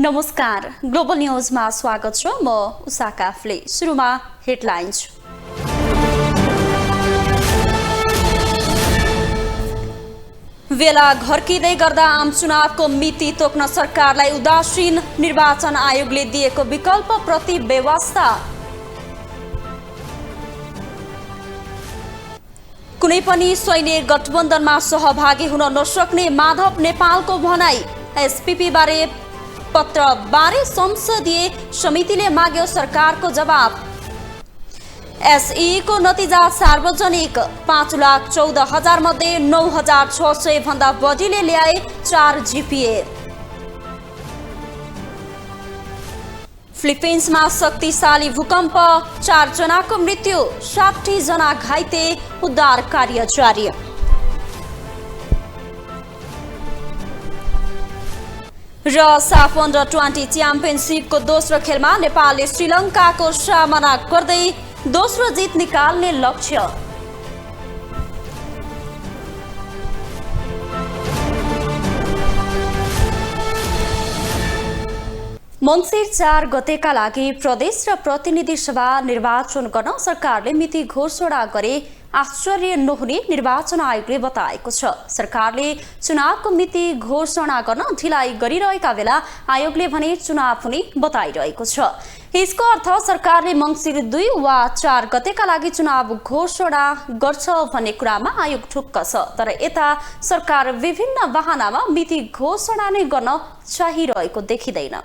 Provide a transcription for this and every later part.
नमस्कार, ग्लोबल न्यूजमा स्वागत छ। म उषा काफले। सुरुमा हेडलाइन्स। बेला घर्किँदै गर्दा आम चुनावको मिति तोक्न सरकारलाई उदासीन, निर्वाचन आयोगले दिएको विकल्प प्रति व्यवस्था। कुनै पनि सैनिक गठबन्धनमा सहभागी हुन नसक्ने माधव नेपालको भनाई। एसपीपी बारे पत्र बारे संसदीय समितिले माग्यो सरकारको जवाब। एसई को नतिजा सार्वजनिक। 5,14,000 मध्ये 9,600 भन्दा बढीले ल्याए 4 जीपीए। फिलिपिन्समा शक्तिशाली भूकम्प, 4 जनाको मृत्यु, 60 जना घाइते, उद्धार कार्य जारी। र साफ अन्डर-20 च्याम्पियनसिपको दोस्रो खेलमा नेपालले श्रीलङ्काको सामना गर्दै दोस्रो जित निकाल्ने लक्ष्य। मङ्सिर 4 गतेका लागि प्रदेश र प्रतिनिधि सभा निर्वाचन गर्न सरकारले मिति घोषणा गरे आश्चर्य नहुने निर्वाचन आयोगले बताएको छ। सरकारले चुनावको मिति घोषणा गर्न ढिलाइ गरिरहेका बेला आयोगले भने चुनाव हुने बताइरहेको छ। यसको अर्थ सरकारले मङ्सिर 2 वा 4 गतेका लागि चुनाव घोषणा गर्छ भन्ने कुरामा आयोग ठुक्क छ। तर यता सरकार विभिन्न बहानामा मिति घोषणा नै गर्न चाहिरहेको देखिँदैन।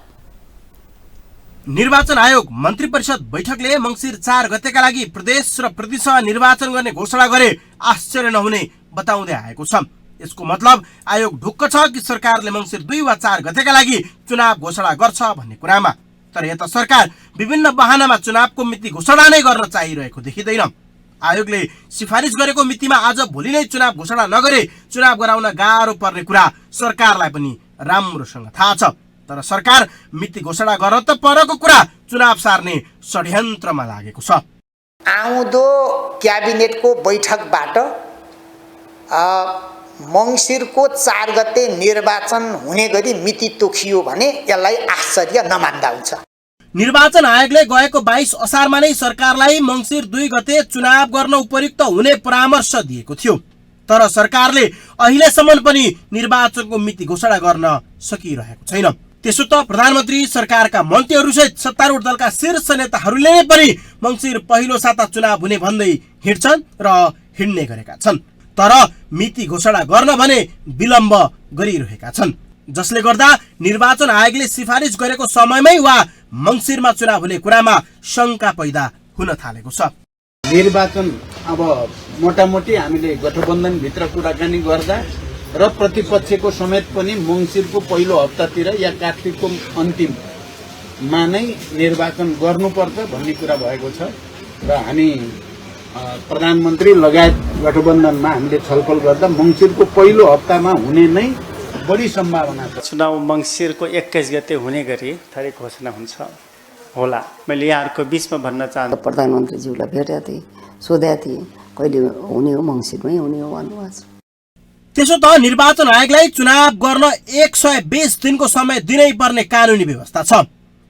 निर्वाचन आयोग मन्त्री परिषद बैठकले मङ्सिर 4 गतेका लागि प्रदेश र प्रतिनिधिसभा निर्वाचन गर्ने घोषणा गरे आश्चर्य नहुने बताउँदै आएको छ। यसको मतलब आयोग ढुक्क छ कि सरकारले मङ्सिर 2 वा 4 गतेका लागि चुनाव घोषणा गर्छ भन्ने कुरामा। तर यता सरकार विभिन्न बहानामा चुनावको मिति घोषणा नै गर्न चाहिरहेको देखिँदैन। आयोगले सिफारिस गरेको मितिमा आज भोलि नै चुनाव घोषणा नगरे चुनाव गराउन गाह्रो पर्ने कुरा सरकारलाई पनि राम्रोसँग थाहा छ। तर सरकार मिति घोषणा गर्न त परको कुरा चुनाव सार्ने षड्यन्त्रमा लागेको छ। आउँदो क्याबिनेटको बैठकबाट मङ्सिरको 4 गते निर्वाचन हुने गरी मिति तोकियो भने यसलाई आश्चर्य नमान्दा हुन्छ। निर्वाचन आयोगले गएको 22 असारमा नै सरकारलाई मङ्सिर 2 गते चुनाव गर्न उपयुक्त हुने परामर्श दिएको थियो। तर सरकारले अहिलेसम्म पनि निर्वाचनको मिति घोषणा गर्न सकिरहेको छैन। त्यसो त प्रधानमन्त्री सरकारका मन्त्रीहरूसहित सत्तारूढ दलका शीर्ष नेताहरूले नै पनि मङ्सिर पहिलो साता चुनाव हुने भन्दै हिँड्छन् र हिँड्ने गरेका छन्। तर मिति घोषणा गर्न भने विलम्ब गरिरहेका छन्, जसले गर्दा निर्वाचन आयोगले सिफारिस गरेको समयमै वा मङ्सिरमा चुनाव हुने कुरामा शङ्का पैदा हुन थालेको छ। निर्वाचन अब मोटामोटी हामीले गठबन्धनभित्र कुराकानी गर्दा र प्रतिपक्षको समेत पनि मङ्सिरको पहिलो हप्तातिर या कार्तिकको अन्तिममा नै निर्वाचन गर्नुपर्छ भन्ने कुरा भएको छ। र हामी प्रधानमन्त्री लगायत गठबन्धनमा हामीले छलफल गर्दा मङ्सिरको पहिलो हप्तामा हुने नै बढी सम्भावना छ। चुनाव मङ्सिरको 21 गते हुने गरी तारिक घोषणा हुन्छ होला। मैले यहाँहरूको बिचमा भन्न चाहन्छु, प्रधानमन्त्रीज्यूलाई भेटेको थिएँ, सोधेको थिएँ कहिले हुने हो, मङ्सिरमै हुने हो भन्नुभएको छ। त्यसो त निर्वाचन आयोगलाई चुनाव गर्न 120 दिनको समय दिनै पर्ने कानुनी व्यवस्था छ।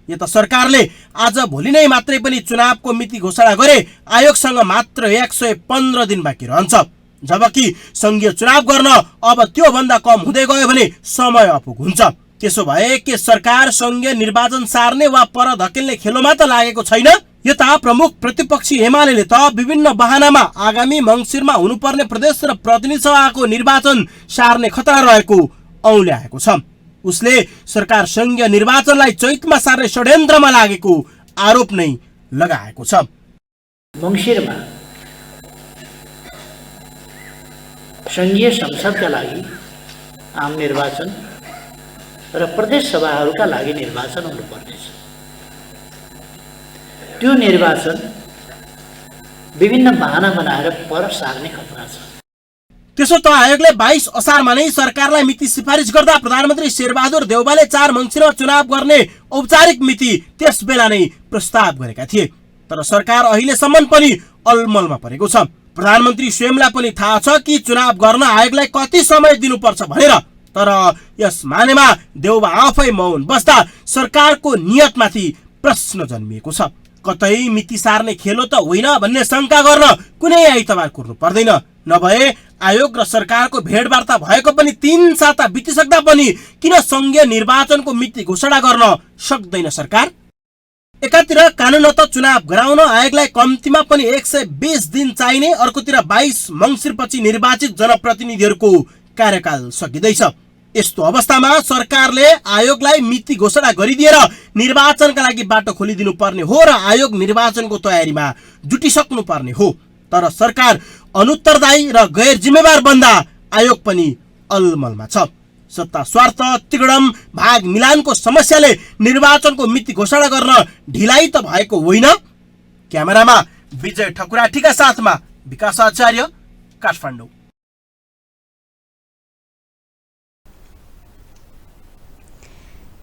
यता सरकारले आज भोलि नै मात्रै पनि चुनावको मिति घोषणा गरे आयोगसँग मात्र 115 दिन बाँकी रहन्छ। जबकि संघीय चुनाव गर्न अब त्यो भन्दा कम हुँदै गयो भने समय अपुग हुन्छ। त्यसो भए के सरकार संघीय निर्वाचन सार्ने वा पर धकेल्ने खेलोमा त लागेको छैन? यता प्रमुख प्रतिपक्षी एमाले त विभिन्न बहानामा आगामी मङ्सिरमा हुनुपर्ने प्रदेश र प्रतिनिधि सभाको निर्वाचन सार्ने खतरा रहेको औल्याएको छ। उसले सरकार संघीय निर्वाचनलाई चैतमा सार्ने षड्यन्त्रमा लागेको आरोप नै लगाएको छ। मङ्सिरमा संघीय संसदका लागि आम निर्वाचन र प्रदेश सभाहरूका लागि निर्वाचन हुनुपर्नेछ। त्यो निर्वाचन विभिन्न बहाना बनाएर पर सार्ने खतरा छ। त्यसो त आयोगले 22 असारमा नै सरकारलाई मिति सिफारिस गर्दा प्रधानमन्त्री शेरबहादुर देउवाले 4 मङ्सिरमा चुनाव गर्ने औपचारिक मिति त्यस बेला नै प्रस्ताव गरेका थिए। तर सरकार अहिलेसम्म पनि अलमलमा परेको छ। प्रधानमन्त्री स्वयंलाई पनि थाहा छ कि चुनाव गर्न आयोगलाई कति समय दिनुपर्छ भनेर। तर यस मानेमा देउबा आफै मौन बस्दा सरकारको नियतमाथि प्रश्न जन्मिएको छ। कतै मिति सार्ने खेलो त होइन भन्ने शंका गर्न कुनै आइतबार कुर्नु पर्दैन। नभए आयोग र सरकारको भेटवार्ता भएको पनि 3 साता बितिसक्दा पनि किन संघीय निर्वाचनको मिति घोषणा गर्न सक्दैन सरकार? एकातिर कानुनत चुनाव गराउन आयोगलाई कम्तीमा पनि 120 दिन चाहिने, अर्कोतिर 22 मङ्सिरपछि निर्वाचित जनप्रतिनिधिहरूको कार्यकाल सकिँदैछ। यस्तो अवस्थामा सरकारले आयोगलाई मिति घोषणा गरिदिएर निर्वाचनका लागि बाटो खोलिदिनु पर्ने हो र आयोग निर्वाचनको तयारीमा जुटिसक्नु पर्ने हो। तर सरकार अनुत्तरदायी र गैर जिम्मेवार बन्दा आयोग पनि अलमलमा छ। सत्ता स्वार्थ तिगडम भाग मिलानको समस्याले निर्वाचनको मिति घोषणा गर्न ढिलाइ त भएको होइन। क्यामेरामा विजय ठकुराठीका साथमा विकास आचार्य, काठमाडौँ।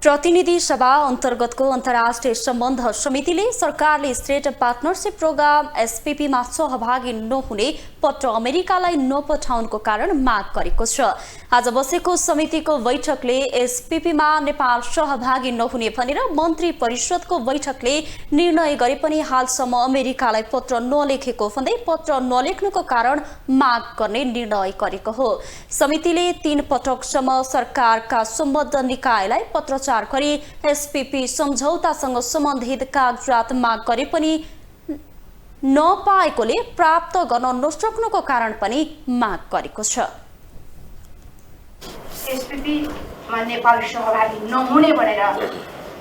प्रतिनिधि सभा अन्तर्गतको अन्तर्राष्ट्रिय सम्बन्ध समितिले सरकारले स्ट्रेट पार्टनरशिप प्रोग्राम एसपीपीमा सहभागी नहुने पत्र अमेरिकालाई नपठाउनुको कारण माग गरेको छ। आज बसेको समितिको बैठकले एसपीपीमा नेपाल सहभागी नहुने भनेर मन्त्री परिषदको बैठकले निर्णय गरे पनि हालसम्म अमेरिकालाई पत्र नलेखेको भन्दै पत्र नलेख्नुको कारण माग गर्ने निर्णय गरेको हो। समितिले 3 पटकसम्म सरकारका सम्बद्ध निकायलाई पत्रचार गरी एसपीपी सम्झौतासँग सम्बन्धित कागजात माग गरे पनि नपाएकोले प्राप्त गर्न नसक्नुको कारण पनि माग गरेको छ। एसपीपीमा नेपाल सहभागी नहुने भनेर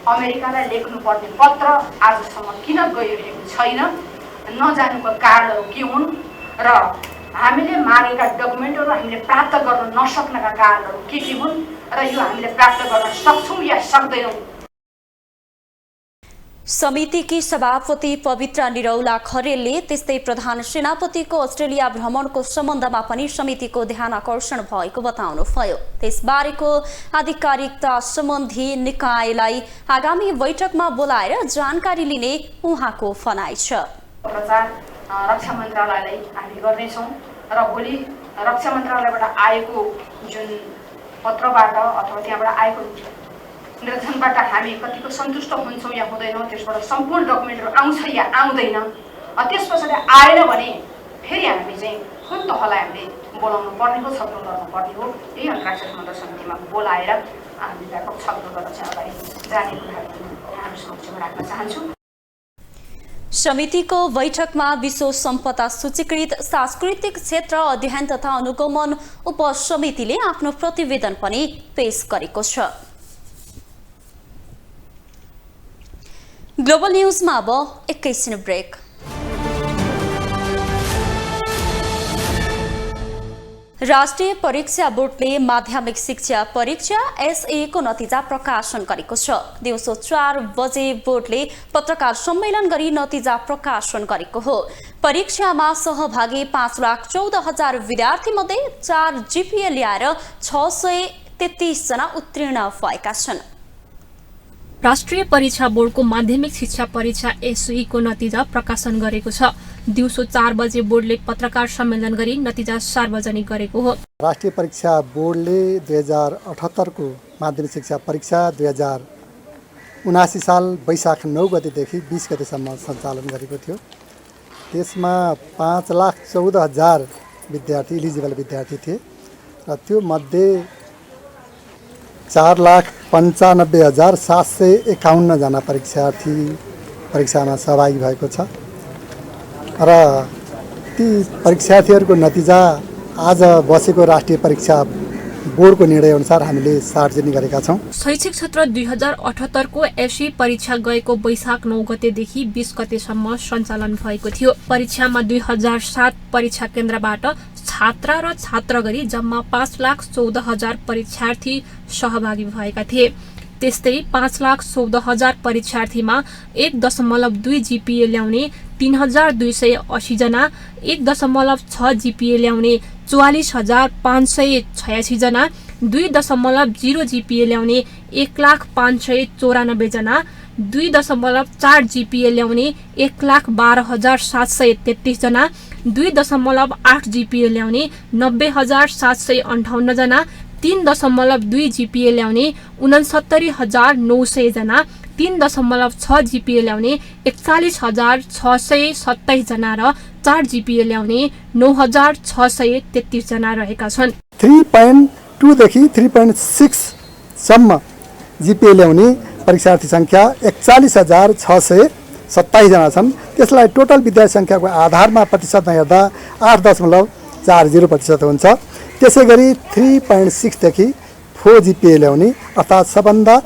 अमेरिकालाई लेख्नुपर्ने पत्र आजसम्म किन गइरहेको छैन, नजानुको कारणहरू के हुन् र हामीले मागेका डकुमेन्टहरू हामीले प्राप्त गर्न नसक्नका कारणहरू के हुन् र यो हामीले प्राप्त गर्न सक्छौँ या सक्दैनौँ। समितिकी सभापति पवित्र निरौला खरेलले त्यस्तै प्रधान सेनापतिको अस्ट्रेलिया भ्रमणको सम्बन्धमा पनि समितिको ध्यान आकर्षण भएको बताउनुभयो। त्यसबारेको आधिकारिकता सम्बन्धी निकायलाई आगामी बैठकमा बोलाएर जानकारी लिने उहाँको भनाइ छ। प्रचार रक्षा मन्त्रालयलाई हामी गर्नेछौँ र भोलि रक्षा मन्त्रालयबाट आएको जुन पत्रबाट अथवा त्यहाँबाट आएको निर्देशनबाट हामी कतिको सन्तुष्ट हुन्छौँ या हुँदैनौँ, त्यसबाट सम्पूर्ण डकुमेन्टहरू आउँछ या आउँदैन, त्यस पछाडि आएन भने फेरि हामी चाहिँ कुन तहलाई हामीले बोलाउनु पर्ने हो, छलफल गर्नुपर्ने हो। यही अन्तर्राष्ट्रिय सम्बन्ध समितिमा बोलाएर हामी व्यापक छलफल गर्न चाहिँ अगाडि जाने कुराहरू यहाँहरू समक्षमा राख्न चाहन्छु। समितिको बैठकमा विश्व सम्पदा सूचीकृत सांस्कृतिक क्षेत्र अध्ययन तथा अनुगमन उपसमितिले आफ्नो प्रतिवेदन पनि पेश गरेको छ। ग्लोबल न्यूजमा अब एकैछिन ब्रेक। राष्ट्रिय परीक्षा बोर्डले माध्यमिक शिक्षा परीक्षा एसए को नतिजा प्रकाशन गरेको छ। दिउँसो 4 बजे बोर्डले पत्रकार सम्मेलन गरी नतिजा प्रकाशन गरेको हो। परीक्षामा सहभागी 5,14,000 विद्यार्थी मध्ये 4 जीपीए ल्याएर 633 जना उत्तीर्ण भएका छन्। राष्ट्रिय परीक्षा बोर्डको माध्यमिक शिक्षा परीक्षा एसई को नतिजा प्रकाशन गरेको छ। दिउँसो 4 बजे बोर्डले पत्रकार सम्मेलन गरी नतिजा सार्वजनिक गरेको हो। राष्ट्रिय परीक्षा बोर्डले 2078 को माध्यमिक शिक्षा परीक्षा 2079 साल वैशाख 9 गतेदेखि 20 गतेसम्म सञ्चालन गरेको थियो। त्यसमा 5,14,000 विद्यार्थी इलिजिबल विद्यार्थी थिए र त्यो मध्ये 4,95,751 जना परीक्षार्थी परीक्षामा सहभागी भएको छ र ती परीक्षार्थीहरूको नतिजा आज बसेको राष्ट्रिय परीक्षा बोर्डको निर्णय अनुसार हामीले सार्वजनिक गरेका छौँ। शैक्षिक सत्र 2078 को एसई परीक्षा गएको वैशाख 9 गतेदेखि 20 गतेसम्म सञ्चालन भएको थियो। परीक्षामा 2007 परीक्षा केन्द्रबाट छात्र र छात्र गरी जम्मा 5,14,000 परीक्षार्थी सहभागी भएका थिए। त्यस्तै 5,14,000 परीक्षार्थीमा 1.2 जीपीए ल्याउने 3,280 जना, 1.6 जीपीए ल्याउने 44,586 जना, 2.0 जीपीए ल्याउने 1,05,94 जना, 2.4 जीपीए ल्याउने 1,12,733 जना, 2.8 जीपीए ल्याउने 90,758 जना, 3.2 GPA ल्याउने 69,900 जना, 3.6 GPA ल्याउने 41,627 जना र 4 GPA ल्याउने 9,633 जना रहेका छन्। 3.2 देखि 3.6 सम्म GPA ल्याउने परीक्षार्थी संख्या 41,627 जना छन्। त्यसलाई टोटल विद्यार्थी संख्याको आधारमा प्रतिशतमा हेर्दा 8.40% हुन्छ। त्यसै गरी 3.6 देखि 4 GPA ल्याउने अर्थात् सबभन्दा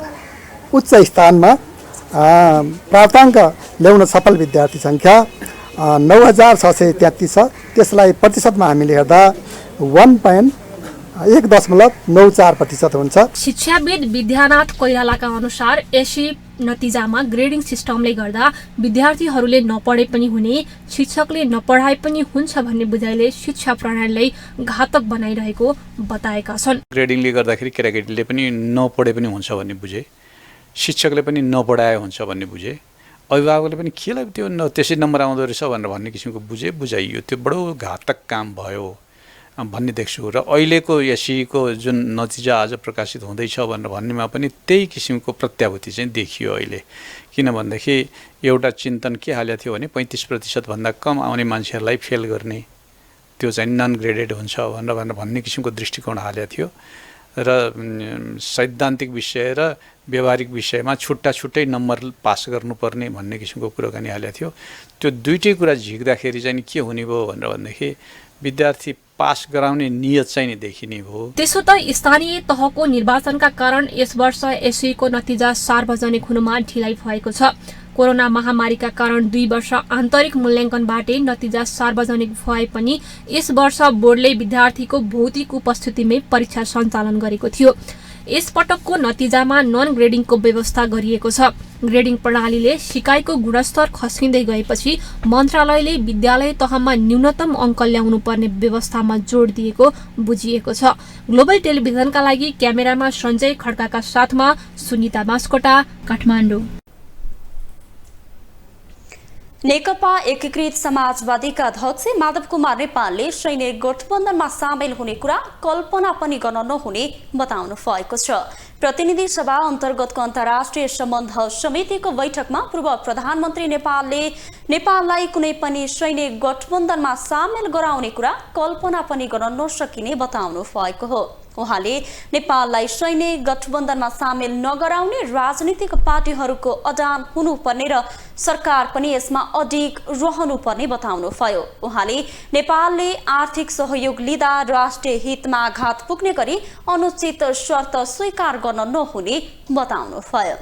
उच्च स्थानमा प्राप्ताङ्क ल्याउन सफल विद्यार्थी संख्या 9,633 छ। त्यसलाई प्रतिशतमा हामीले हेर्दा 1.94% हुन्छ। शिक्षाविद विद्यानाथ कोइरालाका अनुसार एसी नतिजामा ग्रेडिङ सिस्टमले गर्दा विद्यार्थीहरूले नपढे पनि हुने, शिक्षकले नपढाए पनि हुन्छ भन्ने बुझाइले शिक्षा प्रणालीलाई घातक बनाइरहेको बताएका छन्। ग्रेडिङले गर्दाखेरि केटाकेटीले पनि नपढे पनि हुन्छ भन्ने बुझे, शिक्षकले पनि नपढाए हुन्छ भन्ने बुझे, अभिभावकले पनि केलाई त्यो त्यसै नम्बर आउँदो रहेछ भनेर भन्ने किसिमको बुझाइयो। त्यो बडो घातक काम भयो भन्ने देख्छु। र अहिलेको एसीको जुन नतिजा आज प्रकाशित हुँदैछ भनेर भन्नेमा पनि त्यही किसिमको प्रत्याभूति चाहिँ देखियो अहिले। किन भनेदेखि एउटा चिन्तन के हालेको थियो भने 35% भन्दा कम आउने मान्छेहरूलाई फेल गर्ने, त्यो चाहिँ नन ग्रेडेड हुन्छ भनेर भन्ने किसिमको दृष्टिकोण हालेको थियो। र सैद्धान्तिक विषय र व्यवहारिक विषयमा छुट्टा छुट्टै नम्बर पास गर्नुपर्ने भन्ने किसिमको कुराकानी हालेको थियो। त्यो दुईटै कुरा झिक्दाखेरि चाहिँ के हुने भयो भनेर भनेदेखि विद्यार्थी पास गराउने नियत चाहिँ नि देखिने भयो। त्यसो त स्थानीय तहको निर्वाचनका कारण यस वर्ष एसईको नतिजा सार्वजनिक हुनुमा ढिलाइ भएको छ। कोरोना महामारीका कारण 2 वर्ष आन्तरिक मूल्याङ्कनबाटै नतिजा सार्वजनिक भए पनि यस वर्ष बोर्डले विद्यार्थीको भौतिक उपस्थितिमै परीक्षा सञ्चालन गरेको थियो। यस पटकको नतिजामा नन ग्रेडिङको व्यवस्था गरिएको छ। ग्रेडिङ प्रणालीले सिकाइको गुणस्तर खस्किँदै गएपछि मन्त्रालयले विद्यालय तहमा न्यूनतम अङ्क ल्याउनु पर्ने व्यवस्थामा जोड दिएको बुझिएको छ। ग्लोबल टेलिभिजनका लागि क्यामेरामा सञ्जय खड्काका साथमा सुनिता बास्कोटा, काठमाडौँ। नेकपा एकीकृत समाजवादीका अध्यक्ष माधव कुमार नेपालले सैनिक गठबन्धनमा सामेल हुने कुरा कल्पना पनि गर्न नहुने बताउनु भएको छ। प्रतिनिधि सभा अन्तर्गतको अन्तर्राष्ट्रिय सम्बन्ध समितिको बैठकमा पूर्व प्रधानमन्त्री नेपाललाई कुनै पनि सैनिक गठबन्धनमा सामेल गराउने कुरा कल्पना पनि गर्न नसकिने बताउनु भएको हो। उहाँले नेपाललाई सैनिक गठबन्धनमा सामेल नगराउने राजनीतिक पार्टीहरूको अडान हुनुपर्ने र सरकार पनि यसमा अडिग रहनुपर्ने बताउनुभयो। उहाँले नेपालले आर्थिक सहयोग लिँदा राष्ट्रिय हितमा आघात पुग्ने गरी अनुचित शर्त स्वीकार गर्न नहुने बताउनुभयो।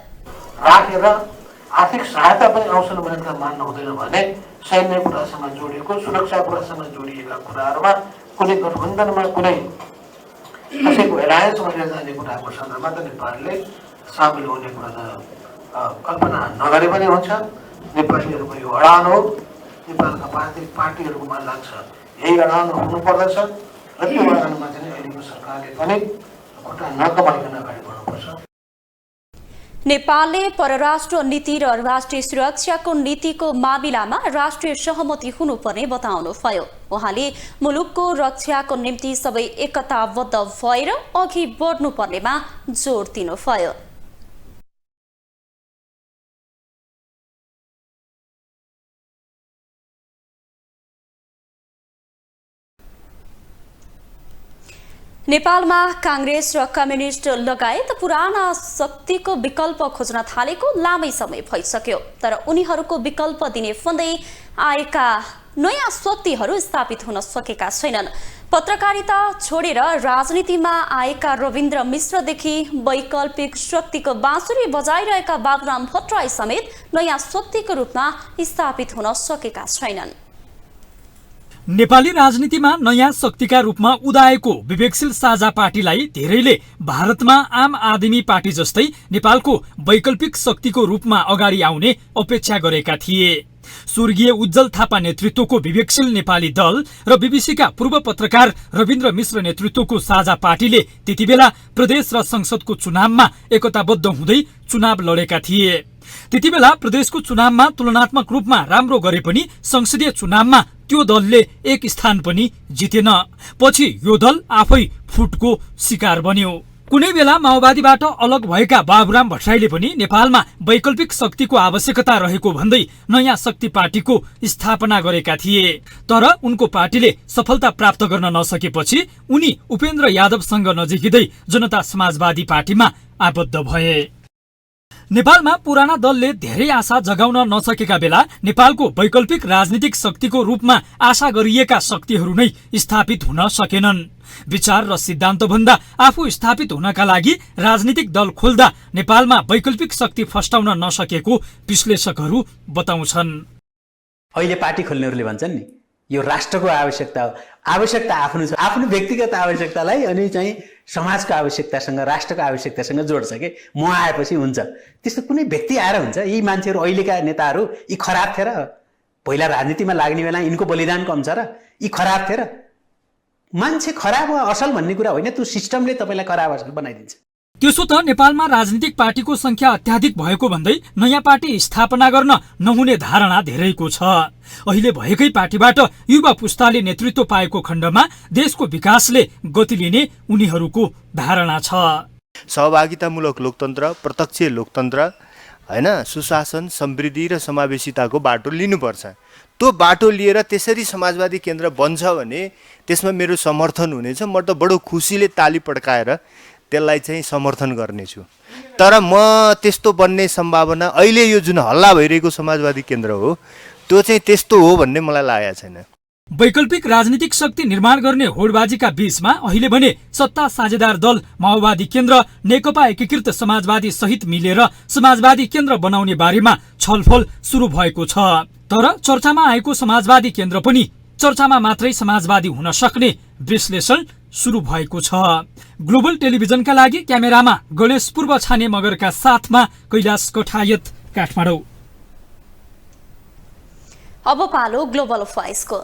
राखेर आर्थिक सहायता पनि आउँछन् भनेर मान्न हुँदैन भने सैन्य कुरासँग जोडिएको, सुरक्षा कुरासँग जोडिएका कुराहरूमा कुनै गठबन्धनमा कुनै कसैको एलायन्स भनेर जाने कुराको सन्दर्भमा त नेपालले सामेल हुने कुरा त कल्पना नगरे पनि हुन्छ। नेपालीहरूको यो अडान हो, नेपालका पार्टीहरूकोमा लाग्छ यही अडान हुनुपर्दछ र त्यो अडानमा चाहिँ अहिलेको सरकारले पनि खुट्टा नकमाइकन अगाडि बढ्नुपर्छ। नेपालले परराष्ट्र नीति र राष्ट्रिय सुरक्षाको नीतिको मामिलामा राष्ट्रिय सहमति हुनुपर्ने बताउनुभयो। उहाँले मुलुकको रक्षाको निम्ति सबै एकताबद्ध भएर अघि बढ्नुपर्नेमा जोड दिनुभयो। नेपालमा कांग्रेस र कम्युनिस्ट लगायत पुराना शक्तिको विकल्प खोज्न थालेको लामै समय भइसक्यो, तर उनीहरूको विकल्प दिने फन्दै आएका नयाँ शक्तिहरू स्थापित हुन सकेका छैनन्। पत्रकारिता छोडेर राजनीतिमा आएका रविन्द्र मिश्रदेखि वैकल्पिक शक्तिको बाँसुरी बजाइरहेका बाबुराम भट्टराई समेत नयाँ शक्तिको रूपमा स्थापित हुन सकेका छैनन्। नेपाली राजनीतिमा नयाँ शक्तिका रूपमा उदाएको विवेकशील साझा पार्टीलाई धेरैले भारतमा आम आदमी पार्टी जस्तै नेपालको वैकल्पिक शक्तिको रूपमा अगाडि आउने अपेक्षा गरेका थिए। स्वर्गीय उज्जवल थापा नेतृत्वको विवेकशील नेपाली दल र बीबीसीका पूर्व पत्रकार रविन्द्र मिश्र नेतृत्वको साझा पार्टीले त्यतिबेला प्रदेश र संसदको चुनावमा एकताबद्ध हुँदै चुनाव लडेका थिए। त्यति बेला प्रदेशको चुनावमा तुलनात्मक रूपमा राम्रो गरे पनि संसदीय चुनावमा त्यो दलले एक स्थान पनि जितेन। पछि यो दल आफै फुटको शिकार बन्यो। कुनै बेला माओवादीबाट अलग भएका बाबुराम भट्टराईले पनि नेपालमा वैकल्पिक शक्तिको आवश्यकता रहेको भन्दै नयाँ शक्ति पार्टीको स्थापना गरेका थिए। तर उनको पार्टीले सफलता प्राप्त गर्न नसकेपछि उनी उपेन्द्र यादवसँग नजिकिँदै जनता समाजवादी पार्टीमा आबद्ध भए। नेपालमा पुराना दलले धेरै आशा जगाउन नसकेका बेला नेपालको वैकल्पिक राजनीतिक शक्तिको रूपमा आशा गरिएका शक्तिहरू नै स्थापित हुन सकेनन्। विचार र सिद्धान्त भन्दा आफू स्थापित हुनका लागि राजनीतिक दल खोल्दा नेपालमा वैकल्पिक शक्ति फस्टाउन नसकेको विश्लेषकहरू बताउँछन्। अहिले पार्टी खोल्नेहरूले भन्छन् नि यो राष्ट्रको आवश्यकता हो। आवश्यकता आफ्नो छ, आफ्नो व्यक्तिगत आवश्यकतालाई अनि चाहिँ समाजको आवश्यकतासँग राष्ट्रको आवश्यकतासँग जोड्छ कि म आएपछि हुन्छ। त्यस्तो कुनै व्यक्ति आएर हुन्छ। यी मान्छेहरू अहिलेका नेताहरू यी खराब थिए र पहिला राजनीतिमा लाग्ने बेला यिनको बलिदान कम छ र यी खराब थिए र मान्छे खराब वा असल भन्ने कुरा होइन, त्यो सिस्टमले तपाईँलाई खराब असल बनाइदिन्छ। त्यसो त नेपालमा राजनीतिक पार्टीको संख्या अत्याधिक भएको भन्दै नयाँ पार्टी स्थापना गर्न नहुने धारणा धेरैको छ। अहिले भएकै पार्टीबाट युवा पुस्ताले नेतृत्व पाएको खण्डमा देशको विकासले गति लिने उनीहरूको धारणा छ। सहभागितामूलक लोकतन्त्र, प्रत्यक्ष लोकतन्त्र हैन, सुशासन, समृद्धि र समावेशिताको बाटो लिनुपर्छ। त्यो बाटो लिएर त्यसरी समाजवादी केन्द्र बन्छ भने त्यसमा मेरो समर्थन हुनेछ। म त बडो खुसीले ताली पड्काएर त्यसलाई चाहिँ समर्थन गर्नेछु। तर म त्यस्तो बन्ने सम्भावना अहिले यो जुन हल्ला भइरहेको समाजवादी केन्द्र हो त्यो चाहिँ त्यस्तो हो भन्ने मलाई लागेको छैन। वैकल्पिक राजनीतिक शक्ति निर्माण गर्ने होडबाजीका बीचमा अहिले भने सत्ता साझेदार दल माओवादी केन्द्र, नेकपा एकीकृत समाजवादी सहित मिलेर समाजवादी केन्द्र बनाउने बारेमा छलफल सुरु भएको छ। तर चर्चामा आएको समाजवादी केन्द्र पनि चर्चामा मात्रै समाजवादी हुन सक्ने विश्लेषण सुरु भएको छ। ग्लोबल टेलिभिजनका लागि क्यामेरामा गणेश पूर्व छाने मगरका साथमा कैलाश कठायत, काठमाडौँ। अब पालो ग्लोबल भोइसको।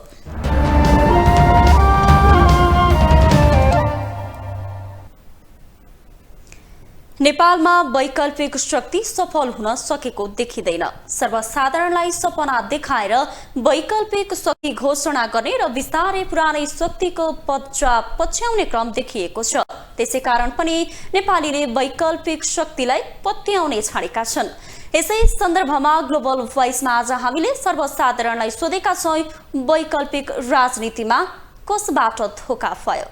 नेपालमा वैकल्पिक शक्ति सफल हुन सकेको देखिँदैन। सर्वसाधारणलाई सपना देखाएर वैकल्पिक शक्ति घोषणा गर्ने र बिस्तारै पुरानै शक्तिको पछ्याउने क्रम देखिएको छ। त्यसै कारण पनि नेपालीले वैकल्पिक शक्तिलाई पत्याउने छाडेका छन्। यसै सन्दर्भमा ग्लोबल भोइसमा आज हामीले सर्वसाधारणलाई सोधेका छौँ, वैकल्पिक राजनीतिमा कसबाट धोका भयो?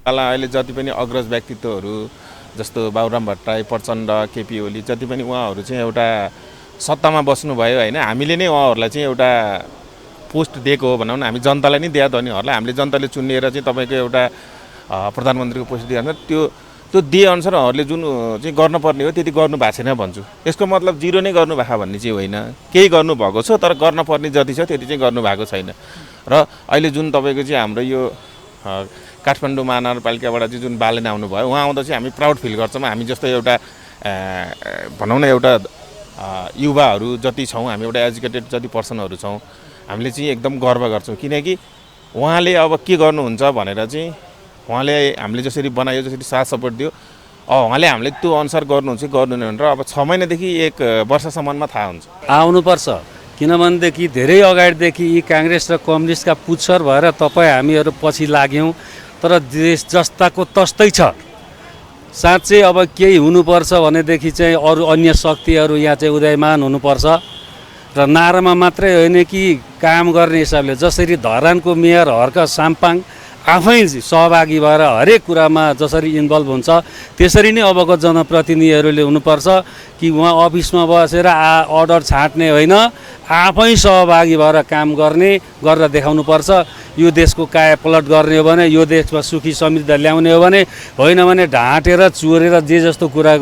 अहिले जति पनि अग्रज व्यक्तित्वहरू जस्तो बाबुराम भट्टराई, प्रचण्ड, केपी ओली जति पनि उहाँहरू चाहिँ एउटा सत्तामा बस्नुभयो होइन। हामीले नै उहाँहरूलाई चाहिँ एउटा पोस्ट दिएको हो भनौँ न, हामी जनतालाई नै दिएको नि उहाँहरूलाई। हामीले जनताले चुनिएर चाहिँ तपाईँको एउटा प्रधानमन्त्रीको पोस्ट दिइहाल्छ। त्यो दिएअनुसार उहाँहरूले जुन चाहिँ गर्नुपर्ने हो त्यति गर्नु भएको छैन भन्छु। यसको मतलब जिरो नै गर्नुभएको भन्ने चाहिँ होइन, केही गर्नुभएको छ तर गर्नुपर्ने जति छ त्यति चाहिँ गर्नुभएको छैन। र अहिले जुन तपाईँको चाहिँ हाम्रो यो काठमाडौँ महानगरपालिकाबाट चाहिँ जुन बालेन आउनुभयो, उहाँ आउँदा चाहिँ हामी प्राउड फिल गर्छौँ। हामी जस्तो एउटा भनौँ न एउटा युवाहरू जति छौँ, हामी एउटा एजुकेटेड जति पर्सनहरू छौँ, हामीले चाहिँ एकदम गर्व गर्छौँ। किनकि उहाँले अब के गर्नुहुन्छ भनेर चाहिँ उहाँले हामीले जसरी बनायो, जसरी साथ सपोर्ट दियो, उहाँले हामीले त्यो अनुसार गर्नुहुन्छ गर्नुहुने भनेर अब 6 महिनादेखि 1 वर्षसम्ममा थाहा हुन्छ। आउनुपर्छ, किनभनेदेखि धेरै अगाडिदेखि यी काङ्ग्रेस र कम्युनिस्टका पुच्छर भएर तपाईँ हामीहरू पछि लाग्यौँ, तर देश जस्ताको तस्तै छ। साँच्चै अब केही हुनुपर्छ भनेदेखि चाहिँ अरू अन्य शक्तिहरू यहाँ चाहिँ उदयमान हुनुपर्छ र नारामा मात्रै होइन कि काम गर्ने हिसाबले। जसरी धरानको मेयर हर्क साम्पाङ आफै सहभागी भएर हरेक कुरामा जसरी इन्भल्भ हुन्छ, त्यसरी नै अबको जनप्रतिनिधिहरूले हुनुपर्छ कि उहाँ अफिसमा बसेर अर्डर छाँट्ने होइन, आफै सहभागी भएर काम गरेर देखाउनुपर्छ। यो देशको कायापलट गर्ने हो भने, यो देशमा सुखी समृद्ध ल्याउने हो भने, होइन भने ढाँटेर चोरेर जे जस्तो कुरा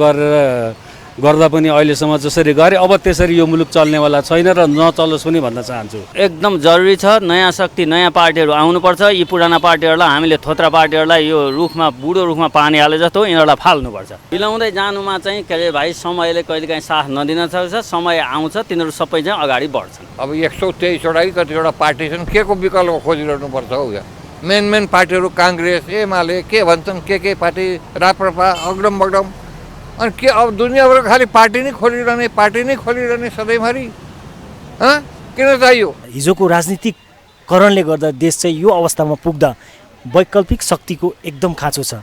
गर्दा पनि अहिलेसम्म जसरी गरे अब त्यसरी यो मुलुक चल्नेवाला छैन र नचलोस् पनि भन्न चाहन्छु। एकदम जरुरी छ, नयाँ शक्ति नयाँ पार्टीहरू आउनुपर्छ। यी पुराना पार्टीहरूलाई हामीले थोत्रा पार्टीहरूलाई यो रुखमा बुढो रुखमा पानी हाले जस्तो यिनीहरूलाई फाल्नुपर्छ। मिलाउँदै जानुमा चाहिँ के अरे भाइ समयले कहिलेकाहीँ साथ नदिन सक्छ, समय आउँछ तिनीहरू सबै चाहिँ अगाडि बढ्छन्। अब 123वटा कि कतिवटा पार्टी छन्, के को विकल्प खोजिरहनुपर्छ हो। यहाँ मेन पार्टीहरू काङ्ग्रेस, एमाले के भन्छन्, के पार्टी राप्रपा, अग्रम बग्रम अनि के अब दुनियाँभर खालि पार्टी नै खोलिरहने सधैँभरि किन चाहियो? हिजोको राजनीतिकरणले गर्दा देश चाहिँ यो अवस्थामा पुग्दा वैकल्पिक शक्तिको एकदम खाँचो छ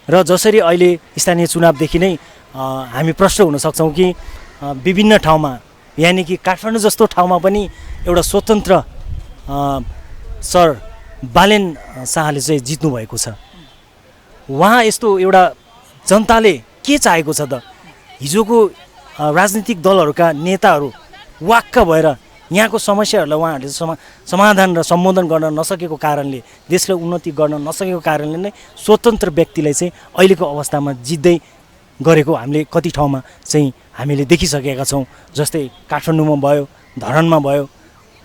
र जसरी अहिले स्थानीय चुनावदेखि नै हामी प्रश्न हुन सक्छौँ कि विभिन्न ठाउँमा यानि कि काठमाडौँ जस्तो ठाउँमा पनि एउटा स्वतन्त्र सर बालेन शाहले चाहिँ जित्नु भएको छ। उहाँ यस्तो एउटा जनताले के चाहेको छ त? हिजोको राजनीतिक दलहरूका नेताहरू वाक्क भएर यहाँको समस्याहरूलाई उहाँहरूले समाधान र सम्बोधन गर्न नसकेको कारणले, देशलाई उन्नति गर्न नसकेको कारणले नै स्वतन्त्र व्यक्तिलाई चाहिँ अहिलेको अवस्थामा जित्दै गरेको हामीले कति ठाउँमा चाहिँ हामीले देखिसकेका छौँ। जस्तै काठमाडौँमा भयो, धरानमा भयो,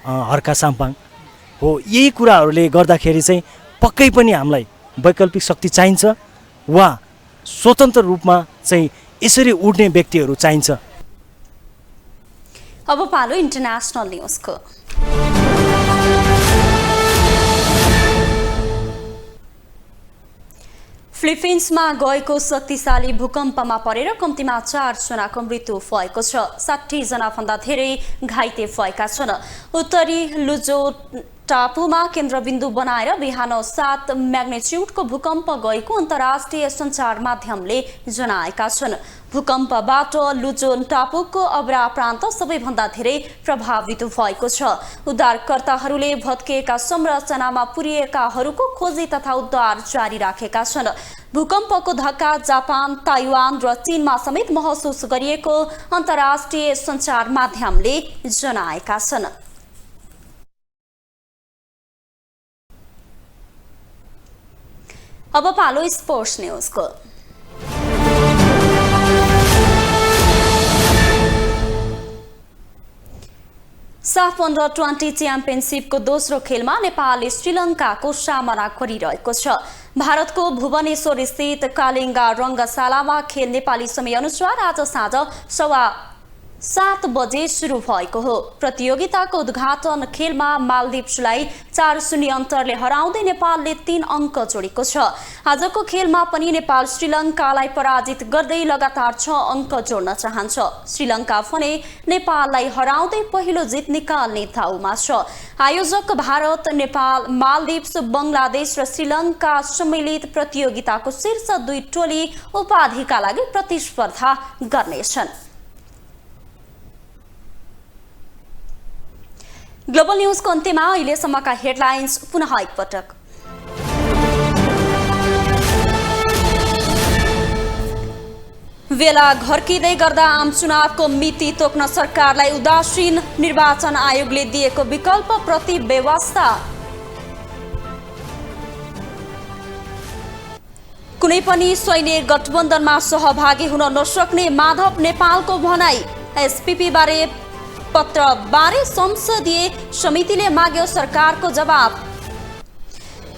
हर्का साम्पाङ हो। यही कुराहरूले गर्दाखेरि चाहिँ पक्कै पनि हामीलाई वैकल्पिक शक्ति चाहिन्छ वा स्वतन्त्र रूपमा चाहिँ यसरी उड्ने व्यक्तिहरू चाहिन्छ। अब पालो इन्टरनेसनल न्युजको। फिलिपिन्समा गएको शक्तिशाली भूकम्पमा परेर कम्तीमा 4 जनाको मृत्यु भएको छ। 60 जनाभन्दा धेरै घाइते भएका छन्। उत्तरी लुजो टापुमा केन्द्रबिन्दु बनाएर बिहान 7 म्याग्नेच्युडको भूकम्प गएको अन्तर्राष्ट्रिय सञ्चार माध्यमले जनाएका छन्। भूकम्पबाट लुजोन टापुको अब्रा प्रान्त सबैभन्दा धेरै प्रभावित भएको छ। उद्धारकर्ताहरूले भत्किएका संरचनामा पुरिएकाहरूको खोजी तथा उद्धार जारी राखेका छन्। भूकम्पको धक्का जापान, ताइवान र चीनमा समेत महसुस गरिएको अन्तर्राष्ट्रिय सञ्चार माध्यमले जनाएका छन्। अब पालो स्पोर्ट्स न्युजको। साफ अन्डर-20 च्याम्पियनसिपको दोस्रो खेलमा नेपालले श्रीलङ्काको सामना गरिरहेको छ। भारतको भुवनेश्वर स्थित कालिङ्गा रङ्गशालामा खेल नेपाली समयअनुसार आज साँझ 7:15 बजे सुरु भएको हो। प्रतियोगिताको उद्घाटन खेलमा मालदिप्सलाई 4-0 अन्तरले हराउँदै नेपालले 3 अङ्क जोडेको छ। आजको खेलमा पनि नेपाल श्रीलङ्कालाई पराजित गर्दै लगातार 6 अङ्क जोड्न चाहन्छ। श्रीलङ्का भने नेपाललाई हराउँदै पहिलो जित निकाल्ने दाउमा छ। आयोजक भारत, नेपाल, मालदिप्स, बङ्गलादेश र श्रीलङ्का सम्मिलित प्रतियोगिताको शीर्ष 2 टोली उपाधिका लागि प्रतिस्पर्धा गर्नेछन्। ग्लोबल न्युजको अन्त्यमा अहिलेसम्मका हेडलाइन्स पुनः एकपटक। बेला घर्किँदै गर्दा आम चुनावको मिति तोक्न सरकारलाई उदासीन, निर्वाचन आयोगले दिएको विकल्प प्रति व्यवस्था। कुनै पनि सैन्य गठबन्धनमा सहभागी हुन नसक्ने माधव नेपालको भनाई। एसपीपी बारे पत्र बारे संसदीय समितिले माग्यो सरकारको जवाब।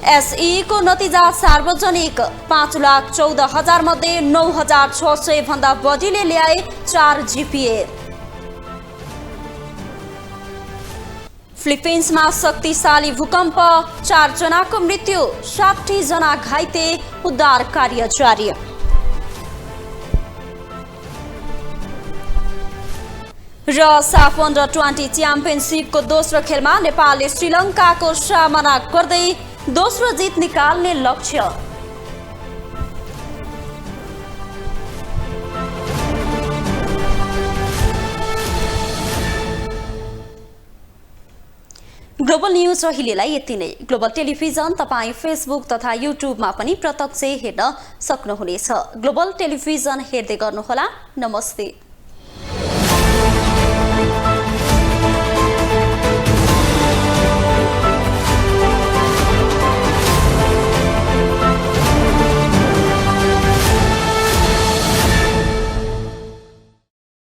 एसई को नतिजा सार्वजनिक। 5,14,000 मध्ये 9,600 भन्दा बढीले ल्याए 4 जीपीए। फिलिपिन्समा शक्तिशाली भूकम्प, 4 जनाको मृत्यु, 60 जना घाइते, उद्धार कार्य जारी। र साफ अन्डर-20 च्याम्पियनसिपको दोस्रो खेलमा नेपालले श्रीलङ्काको सामना गर्दै दोस्रो जित निकाल्ने लक्ष्य। ग्लोबल न्युज अहिलेलाई यति नै। ग्लोबल टेलिभिजन तपाईँ फेसबुक तथा युट्युबमा पनि प्रत्यक्ष हेर्न सक्नुहुनेछ। ग्लोबल टेलिभिजन हेर्दै गर्नुहोला। नमस्ते।